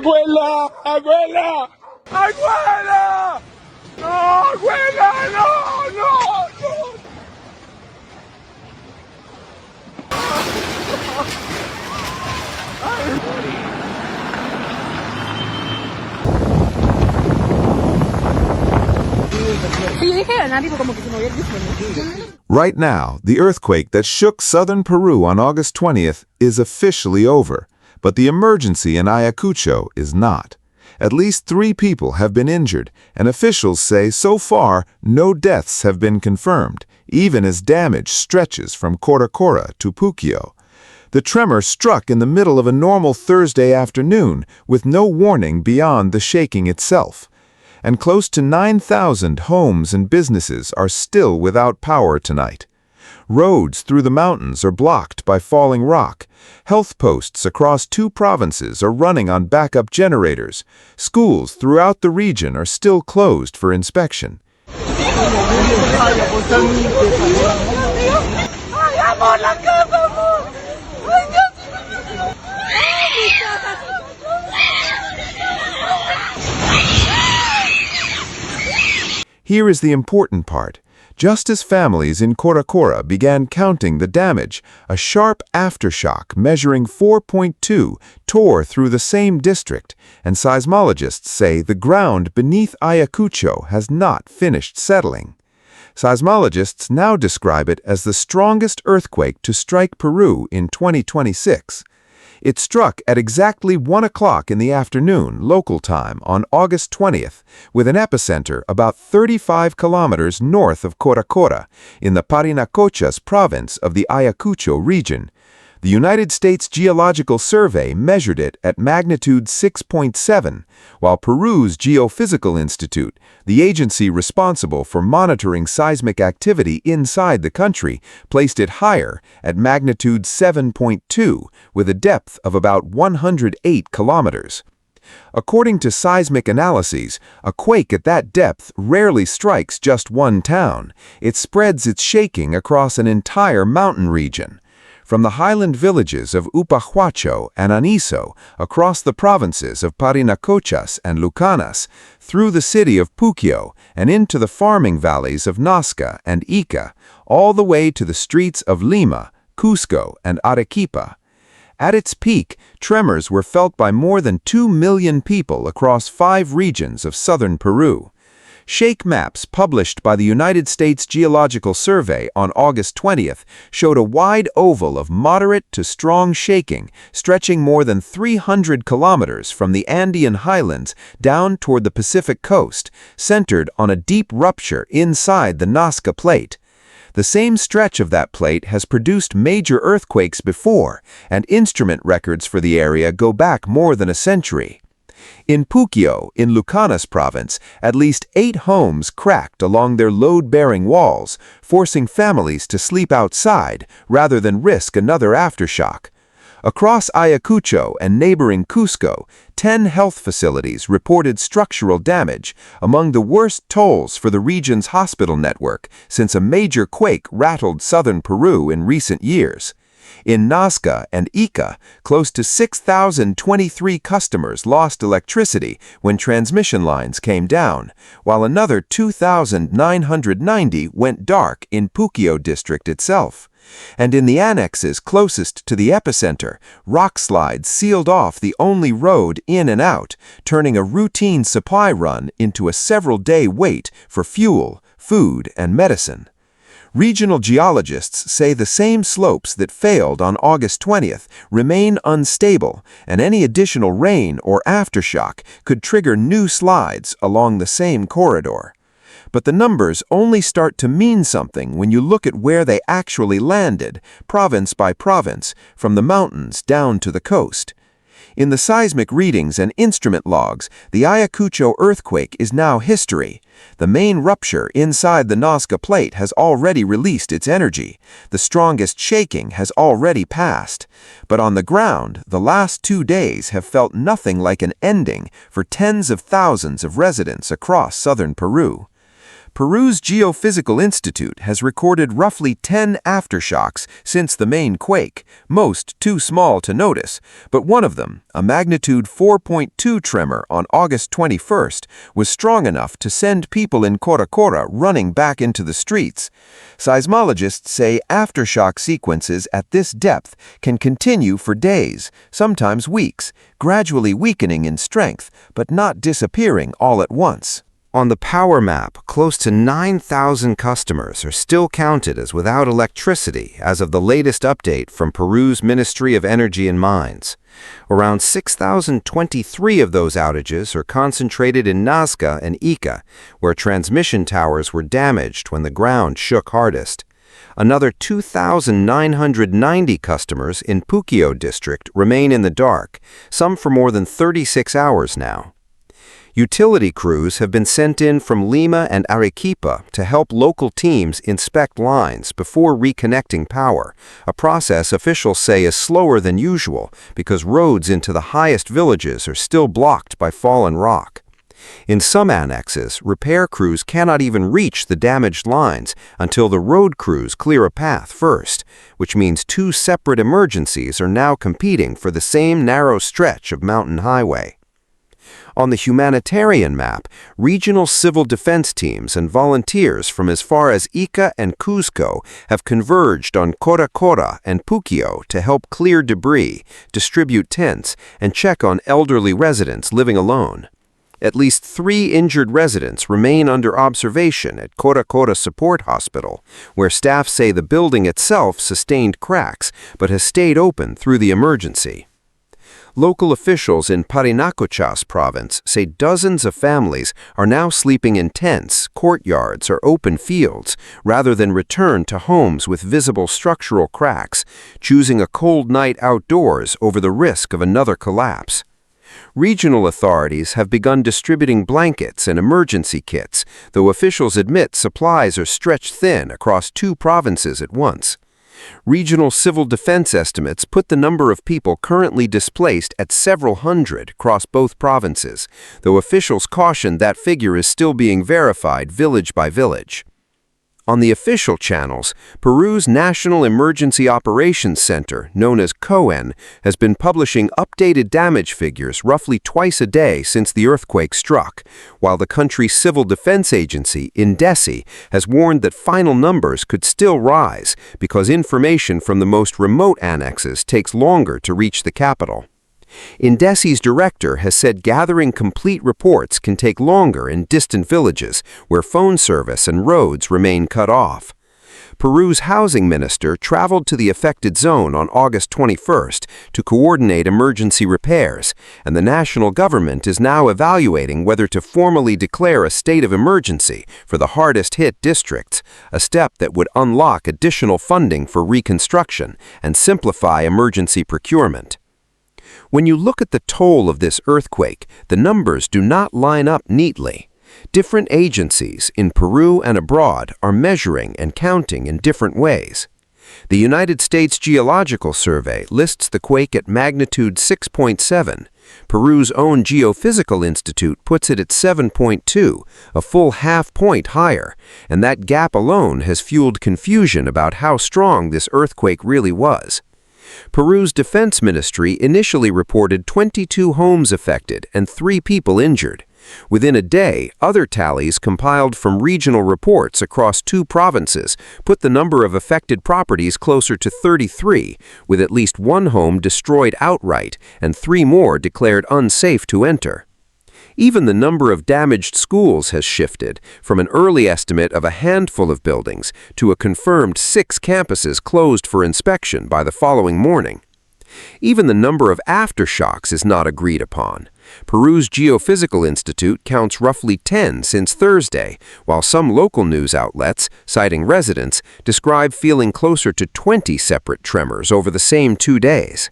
¡Abuela! ¡Abuela! ¡Abuela! ¡No, abuela! ¡No, no, no! Right now, the earthquake that shook southern Peru on August 20th is officially over, but the emergency in Ayacucho is not. At least 3 people have been injured, and officials say so far no deaths have been confirmed, even as damage stretches from Coracora to Puquio. The tremor struck in the middle of a normal Thursday afternoon with no warning beyond the shaking itself. And close to 9,000 homes and businesses are still without power tonight. Roads through the mountains are blocked by falling rock. Health posts across 2 provinces are running on backup generators. Schools throughout the region are still closed for inspection. Here is the important part. Just as families in Coracora began counting the damage, a sharp aftershock measuring 4.2 tore through the same district, and seismologists say the ground beneath Ayacucho has not finished settling. Seismologists now describe it as the strongest earthquake to strike Peru in 2026. It struck at exactly 1 o'clock in the afternoon, local time, on August 20th, with an epicenter about 35 kilometers north of Coracora, in the Parinacochas province of the Ayacucho region. The United States Geological Survey measured it at magnitude 6.7, while Peru's Geophysical Institute, the agency responsible for monitoring seismic activity inside the country, placed it higher at magnitude 7.2, with a depth of about 108 kilometers. According to seismic analyses, a quake at that depth rarely strikes just one town. It spreads its shaking across an entire mountain region. From the highland villages of Ayacucho and Aniso, across the provinces of Parinacochas and Lucanas, through the city of Puquio, and into the farming valleys of Nazca and Ica, all the way to the streets of Lima, Cusco, and Arequipa. At its peak, tremors were felt by more than 2 million people across 5 regions of southern Peru. Shake maps published by the United States Geological Survey on August 20th showed a wide oval of moderate to strong shaking stretching more than 300 kilometers from the Andean highlands down toward the Pacific coast, centered on a deep rupture inside the Nazca plate. The same stretch of that plate has produced major earthquakes before, and instrument records for the area go back more than a century. In Puquio, in Lucanas province, at least 8 homes cracked along their load-bearing walls, forcing families to sleep outside rather than risk another aftershock. Across Ayacucho and neighboring Cusco, 10 health facilities reported structural damage, among the worst tolls for the region's hospital network since a major quake rattled southern Peru in recent years. In Nazca and Ica, close to 6,023 customers lost electricity when transmission lines came down, while another 2,990 went dark in Puquio district itself. And in the annexes closest to the epicenter, rock slides sealed off the only road in and out, turning a routine supply run into a several-day wait for fuel, food, and medicine. Regional geologists say the same slopes that failed on August 20th remain unstable, and any additional rain or aftershock could trigger new slides along the same corridor. But the numbers only start to mean something when you look at where they actually landed, province by province, from the mountains down to the coast. In the seismic readings and instrument logs, the Ayacucho earthquake is now history. The main rupture inside the Nazca plate has already released its energy. The strongest shaking has already passed. But on the ground, the last 2 days have felt nothing like an ending for tens of thousands of residents across southern Peru. Peru's Geophysical Institute has recorded roughly 10 aftershocks since the main quake, most too small to notice, but one of them, a magnitude 4.2 tremor on August 21st, was strong enough to send people in Coracora running back into the streets. Seismologists say aftershock sequences at this depth can continue for days, sometimes weeks, gradually weakening in strength, but not disappearing all at once. On the power map, close to 9,000 customers are still counted as without electricity as of the latest update from Peru's Ministry of Energy and Mines. Around 6,023 of those outages are concentrated in Nazca and Ica, where transmission towers were damaged when the ground shook hardest. Another 2,990 customers in Puquio district remain in the dark, some for more than 36 hours now. Utility crews have been sent in from Lima and Arequipa to help local teams inspect lines before reconnecting power, a process officials say is slower than usual because roads into the highest villages are still blocked by fallen rock. In some annexes, repair crews cannot even reach the damaged lines until the road crews clear a path first, which means two separate emergencies are now competing for the same narrow stretch of mountain highway. On the humanitarian map, regional civil defense teams and volunteers from as far as Ica and Cuzco have converged on Coracora and Puquio to help clear debris, distribute tents, and check on elderly residents living alone. At least 3 injured residents remain under observation at Coracora Support Hospital, where staff say the building itself sustained cracks but has stayed open through the emergency. Local officials in Parinacochas province say dozens of families are now sleeping in tents, courtyards, or open fields, rather than return to homes with visible structural cracks, choosing a cold night outdoors over the risk of another collapse. Regional authorities have begun distributing blankets and emergency kits, though officials admit supplies are stretched thin across 2 provinces at once. Regional civil defense estimates put the number of people currently displaced at several hundred across both provinces, though officials caution that figure is still being verified village by village. On the official channels, Peru's National Emergency Operations Center, known as COEN, has been publishing updated damage figures roughly twice a day since the earthquake struck, while the country's civil defense agency, INDECI, has warned that final numbers could still rise because information from the most remote annexes takes longer to reach the capital. INDECI's director has said gathering complete reports can take longer in distant villages where phone service and roads remain cut off. Peru's housing minister traveled to the affected zone on August 21st to coordinate emergency repairs, and the national government is now evaluating whether to formally declare a state of emergency for the hardest-hit districts, a step that would unlock additional funding for reconstruction and simplify emergency procurement. When you look at the toll of this earthquake, the numbers do not line up neatly. Different agencies in Peru and abroad are measuring and counting in different ways. The United States Geological Survey lists the quake at magnitude 6.7. Peru's own Geophysical Institute puts it at 7.2, a full half point higher, and that gap alone has fueled confusion about how strong this earthquake really was. Peru's defense ministry initially reported 22 homes affected and 3 people injured. Within a day, other tallies compiled from regional reports across 2 provinces put the number of affected properties closer to 33, with at least 1 home destroyed outright and 3 more declared unsafe to enter. Even the number of damaged schools has shifted, from an early estimate of a handful of buildings to a confirmed 6 campuses closed for inspection by the following morning. Even the number of aftershocks is not agreed upon. Peru's Geophysical Institute counts roughly 10 since Thursday, while some local news outlets, citing residents, describe feeling closer to 20 separate tremors over the same 2 days.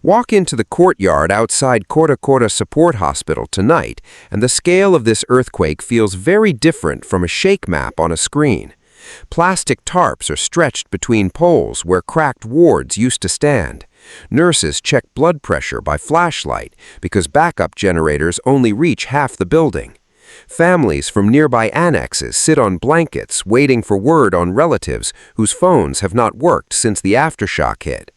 Walk into the courtyard outside Coracora Support Hospital tonight, and the scale of this earthquake feels very different from a shake map on a screen. Plastic tarps are stretched between poles where cracked wards used to stand. Nurses check blood pressure by flashlight because backup generators only reach half the building. Families from nearby annexes sit on blankets waiting for word on relatives whose phones have not worked since the aftershock hit.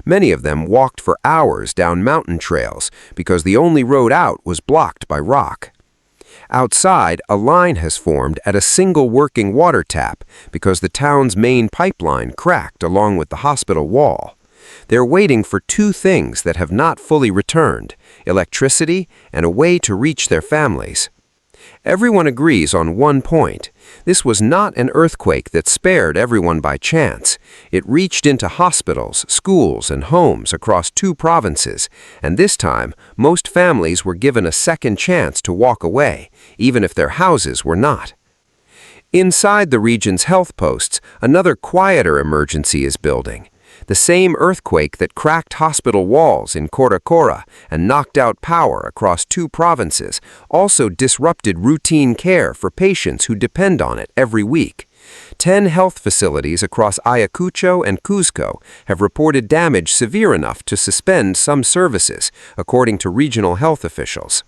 Many of them walked for hours down mountain trails because the only road out was blocked by rock. Outside, a line has formed at a single working water tap because the town's main pipeline cracked along with the hospital wall. They're waiting for two things that have not fully returned: electricity and a way to reach their families. Everyone agrees on one point. This was not an earthquake that spared everyone by chance. It reached into hospitals, schools, and homes across two provinces, and this time, most families were given a second chance to walk away, even if their houses were not. Inside the region's health posts, another quieter emergency is building. The same earthquake that cracked hospital walls in Coracora and knocked out power across two provinces also disrupted routine care for patients who depend on it every week. 10 health facilities across Ayacucho and Cuzco have reported damage severe enough to suspend some services, according to regional health officials.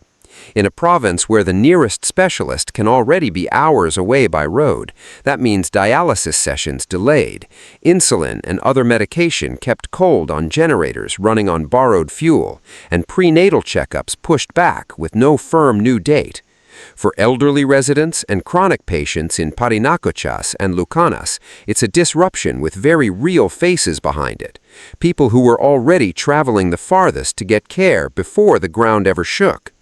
In a province where the nearest specialist can already be hours away by road, that means dialysis sessions delayed, insulin and other medication kept cold on generators running on borrowed fuel, and prenatal checkups pushed back with no firm new date. For elderly residents and chronic patients in Parinacochas and Lucanas, it's a disruption with very real faces behind it. People who were already traveling the farthest to get care before the ground ever shook.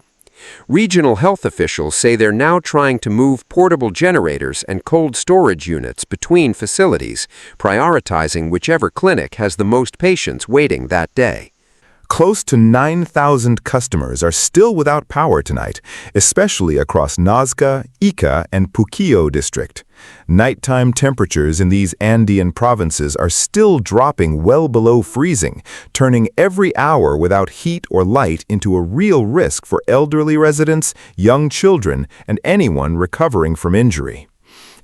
Regional health officials say they're now trying to move portable generators and cold storage units between facilities, prioritizing whichever clinic has the most patients waiting that day. Close to 9,000 customers are still without power tonight, especially across Nazca, Ica, and Puquio district. Nighttime temperatures in these Andean provinces are still dropping well below freezing, turning every hour without heat or light into a real risk for elderly residents, young children, and anyone recovering from injury.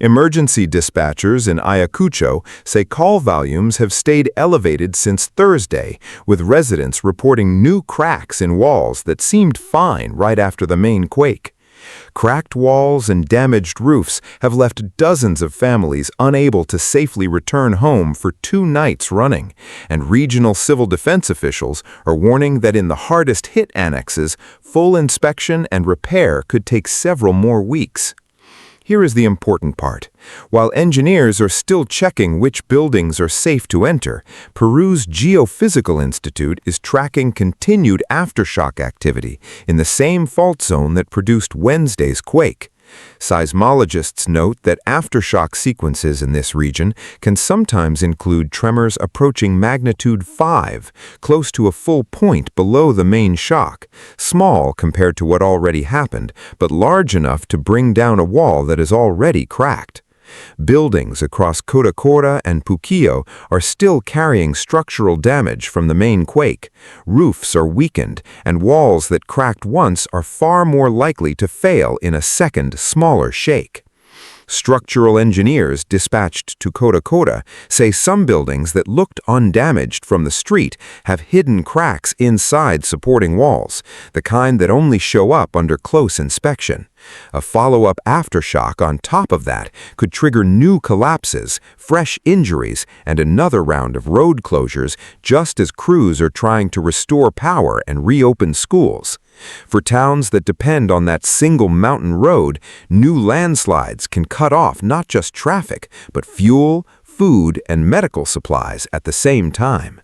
Emergency dispatchers in Ayacucho say call volumes have stayed elevated since Thursday, with residents reporting new cracks in walls that seemed fine right after the main quake. Cracked walls and damaged roofs have left dozens of families unable to safely return home for 2 nights running, and regional civil defense officials are warning that in the hardest-hit annexes, full inspection and repair could take several more weeks. Here is the important part. While engineers are still checking which buildings are safe to enter, Peru's Geophysical Institute is tracking continued aftershock activity in the same fault zone that produced Wednesday's quake. Seismologists note that aftershock sequences in this region can sometimes include tremors approaching magnitude 5, close to a full point below the main shock, small compared to what already happened, but large enough to bring down a wall that is already cracked. Buildings across Coracora and Puquio are still carrying structural damage from the main quake. Roofs are weakened, and walls that cracked once are far more likely to fail in a second, smaller shake. Structural engineers dispatched to Coracora say some buildings that looked undamaged from the street have hidden cracks inside supporting walls, the kind that only show up under close inspection. A follow-up aftershock on top of that could trigger new collapses, fresh injuries, and another round of road closures just as crews are trying to restore power and reopen schools. For towns that depend on that single mountain road, new landslides can cut off not just traffic, but fuel, food, and medical supplies at the same time.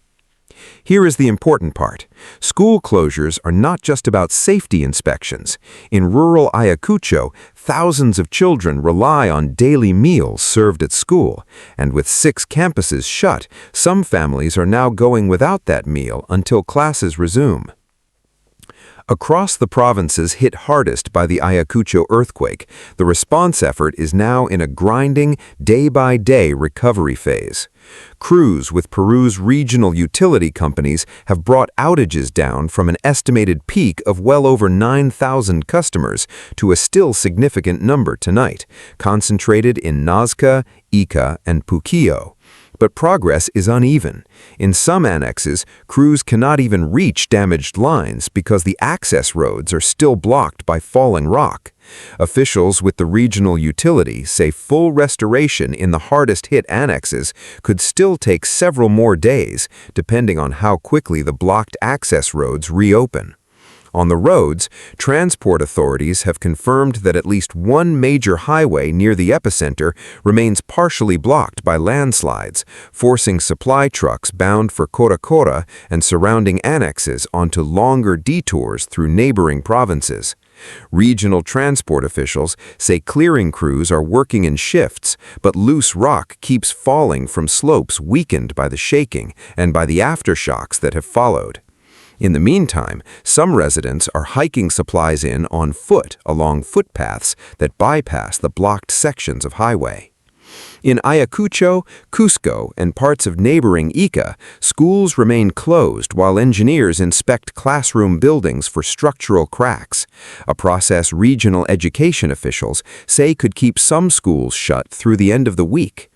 Here is the important part. School closures are not just about safety inspections. In rural Ayacucho, thousands of children rely on daily meals served at school, and with 6 campuses shut, some families are now going without that meal until classes resume. Across the provinces hit hardest by the Ayacucho earthquake, the response effort is now in a grinding, day-by-day recovery phase. Crews with Peru's regional utility companies have brought outages down from an estimated peak of well over 9,000 customers to a still significant number tonight, concentrated in Nazca, Ica, and Puquio. But progress is uneven. In some annexes, crews cannot even reach damaged lines because the access roads are still blocked by falling rock. Officials with the regional utility say full restoration in the hardest-hit annexes could still take several more days, depending on how quickly the blocked access roads reopen. On the roads, transport authorities have confirmed that at least one major highway near the epicenter remains partially blocked by landslides, forcing supply trucks bound for Coracora and surrounding annexes onto longer detours through neighboring provinces. Regional transport officials say clearing crews are working in shifts, but loose rock keeps falling from slopes weakened by the shaking and by the aftershocks that have followed. In the meantime, some residents are hiking supplies in on foot along footpaths that bypass the blocked sections of highway. In Ayacucho, Cusco, and parts of neighboring Ica, schools remain closed while engineers inspect classroom buildings for structural cracks, a process regional education officials say could keep some schools shut through the end of the week.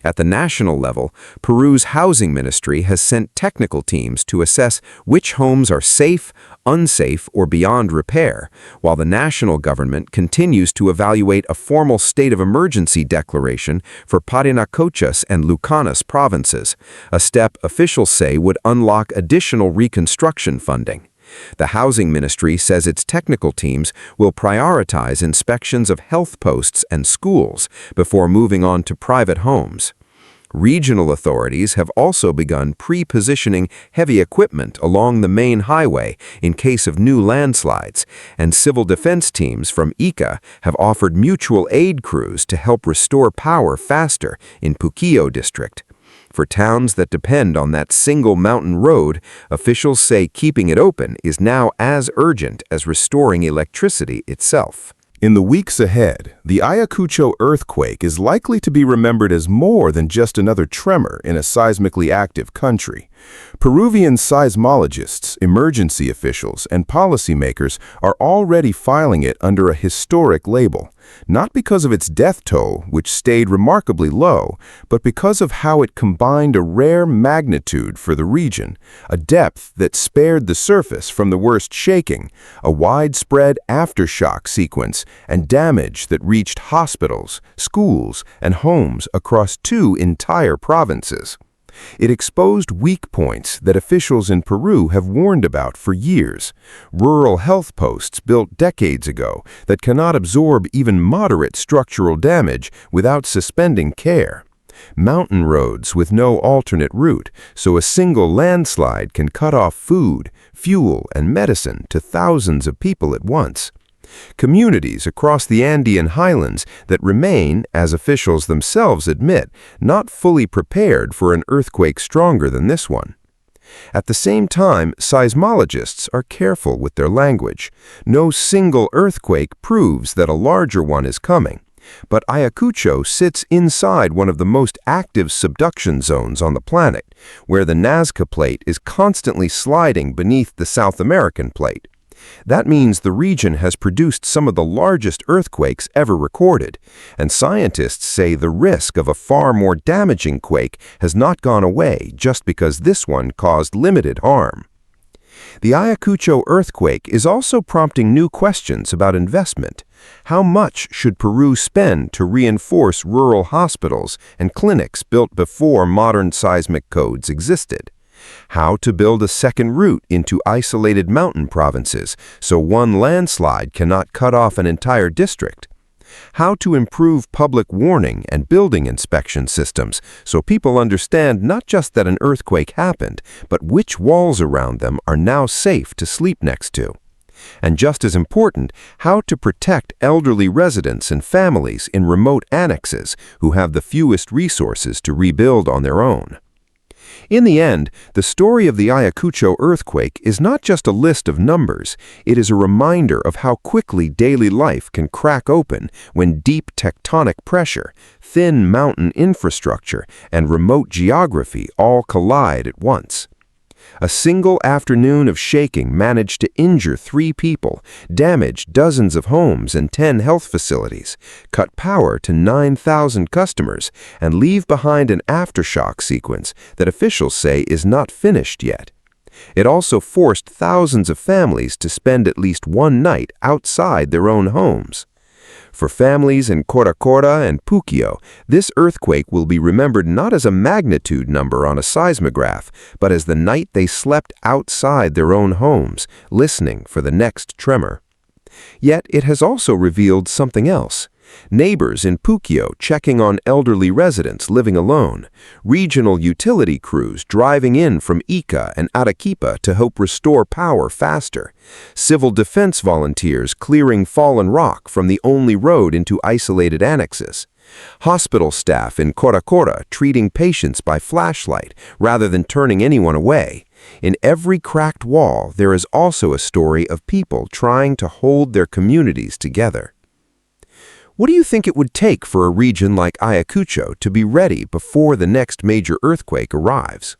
At the national level, Peru's housing ministry has sent technical teams to assess which homes are safe, unsafe, or beyond repair, while the national government continues to evaluate a formal state of emergency declaration for Parinacochas and Lucanas provinces, a step officials say would unlock additional reconstruction funding. The Housing Ministry says its technical teams will prioritize inspections of health posts and schools before moving on to private homes. Regional authorities have also begun pre-positioning heavy equipment along the main highway in case of new landslides, and civil defense teams from Ica have offered mutual aid crews to help restore power faster in Puquio district. For towns that depend on that single mountain road, officials say keeping it open is now as urgent as restoring electricity itself. In the weeks ahead, the Ayacucho earthquake is likely to be remembered as more than just another tremor in a seismically active country. Peruvian seismologists, emergency officials, and policymakers are already filing it under a historic label, not because of its death toll, which stayed remarkably low, but because of how it combined a rare magnitude for the region, a depth that spared the surface from the worst shaking, a widespread aftershock sequence, and damage that reached hospitals, schools, and homes across 2 entire provinces. It exposed weak points that officials in Peru have warned about for years. Rural health posts built decades ago that cannot absorb even moderate structural damage without suspending care. Mountain roads with no alternate route, so a single landslide can cut off food, fuel, and medicine to thousands of people at once. Communities across the Andean highlands that remain, as officials themselves admit, not fully prepared for an earthquake stronger than this one. At the same time, seismologists are careful with their language. No single earthquake proves that a larger one is coming. But Ayacucho sits inside one of the most active subduction zones on the planet, where the Nazca plate is constantly sliding beneath the South American plate. That means the region has produced some of the largest earthquakes ever recorded, and scientists say the risk of a far more damaging quake has not gone away just because this one caused limited harm. The Ayacucho earthquake is also prompting new questions about investment. How much should Peru spend to reinforce rural hospitals and clinics built before modern seismic codes existed? How to build a second route into isolated mountain provinces so one landslide cannot cut off an entire district. How to improve public warning and building inspection systems so people understand not just that an earthquake happened, but which walls around them are now safe to sleep next to. And just as important, how to protect elderly residents and families in remote annexes who have the fewest resources to rebuild on their own. In the end, the story of the Ayacucho earthquake is not just a list of numbers, it is a reminder of how quickly daily life can crack open when deep tectonic pressure, thin mountain infrastructure, and remote geography all collide at once. A single afternoon of shaking managed to injure 3 people, damage dozens of homes and 10 health facilities, cut power to 9,000 customers, and leave behind an aftershock sequence that officials say is not finished yet. It also forced thousands of families to spend at least one night outside their own homes. For families in Coracora and Puquio, this earthquake will be remembered not as a magnitude number on a seismograph, but as the night they slept outside their own homes, listening for the next tremor. Yet it has also revealed something else. Neighbors in Puquio checking on elderly residents living alone, regional utility crews driving in from Ica and Arequipa to help restore power faster, civil defense volunteers clearing fallen rock from the only road into isolated annexes, hospital staff in Coracora treating patients by flashlight rather than turning anyone away. In every cracked wall, there is also a story of people trying to hold their communities together. What do you think it would take for a region like Ayacucho to be ready before the next major earthquake arrives?